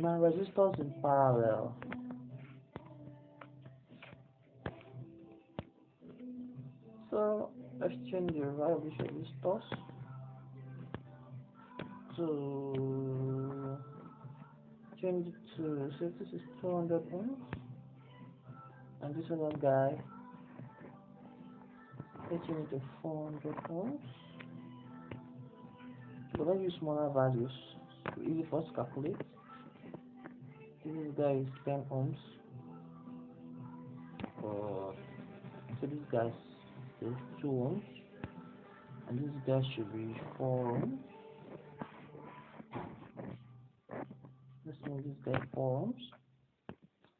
Now resistors in parallel. So let's change the value of these resistors to change it to, say this is 200 ohms, and this other guy, let's change it to 400 ohms. But let's use smaller values, so easy for us to calculate. This guy is 10 ohms. So this guy is 2 ohms, and this guy should be 4 ohms. Let's make this guy 4 ohms.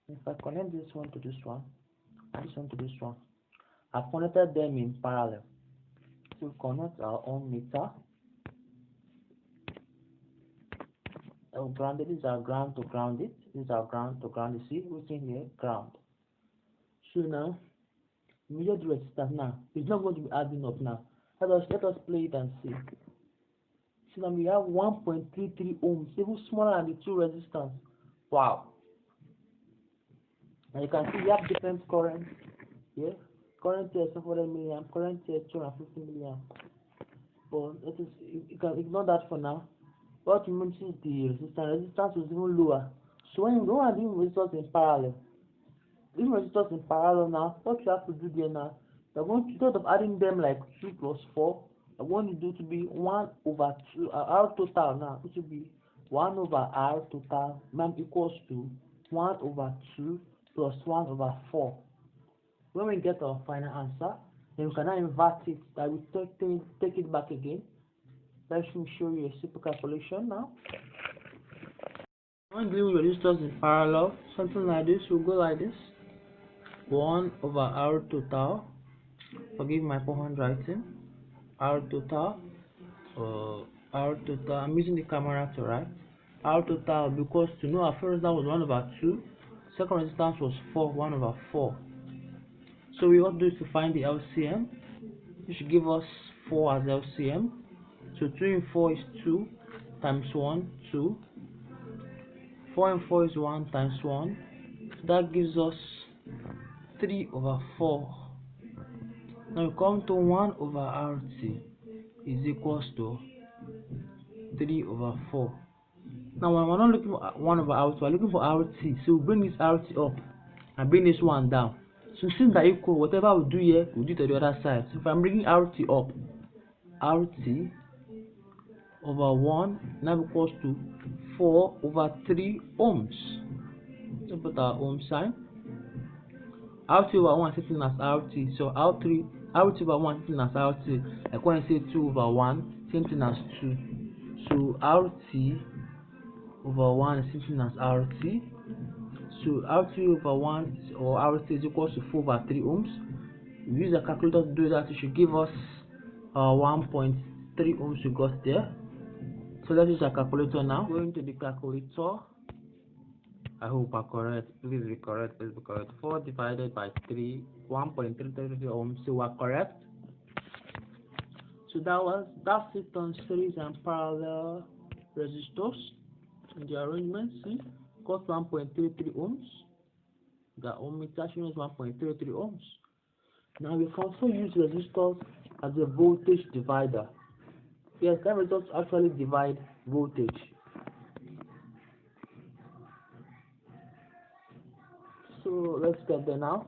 If I connect this one to this one, and this one to this one, I've connected them in parallel. So we connect our own meter. Grounded, this is our ground to ground it. This is our ground to ground it. See, written here, ground. So now, measure the resistance now. It's not going to be adding up now. Let us play it and see. So now we have 1.33 ohms, even smaller than the two resistors. Wow. And you can see we have different currents here. Current here is 700 milliamp, current here is 250 milliamp. But you can ignore that for now. What remains is the resistance. Resistance is even lower. So when you don't have these resistors in parallel, now, what you have to do there now, you're going to, instead of adding them like 2 plus 4, you're going to do to be 1 over 2, R total now, which will be 1 over R total equals to 1 over 2 plus 1 over 4. When we get our final answer, then we can now invert it, that we take it back again. Let me show you a simple calculation now. When doing resistors in parallel, something like this will go like this: 1 over R total, forgive my poor handwriting, R total, I'm using the camera to write. R total, because to know our first resistance was 1 over 2, second resistance was 4, 1 over 4. So we want to do is to find the LCM. It should give us 4 as LCM. So 2 in 4 is 2 times 1, 2. 4 and 4 is 1 times 1. So that gives us 3 over 4. Now we come to 1 over RT is equals to 3 over 4. Now when we're not looking for 1 over RT, we're looking for RT. So we bring this RT up and bring this one down. So since they're equal, whatever we do here, we'll do to the other side. So if I'm bringing RT up, RT over 1 now equals to 4 over 3 ohms. Let's put our ohm sign. RT over 1 is sitting as RT, so RT over 1 is sitting as RT. Like when I say 2 over 1, same thing as 2. So RT over 1 is sitting as RT. So RT over 1 or RT is equals to 4 over 3 ohms. We use a calculator to do that. It should give us 1.3 ohms we got there. So let's use a calculator now. Going to the calculator. I hope I'm correct. Please be correct. 4 divided by 3, 1.333 ohms. So we're correct. So that's it on series and parallel resistors. In the arrangement, see, got 1.33 ohms. The ohm meter showing us 1.33 ohms. Now we can also use resistors as a voltage divider. Yes, that resistors actually divide voltage. So let's get there now.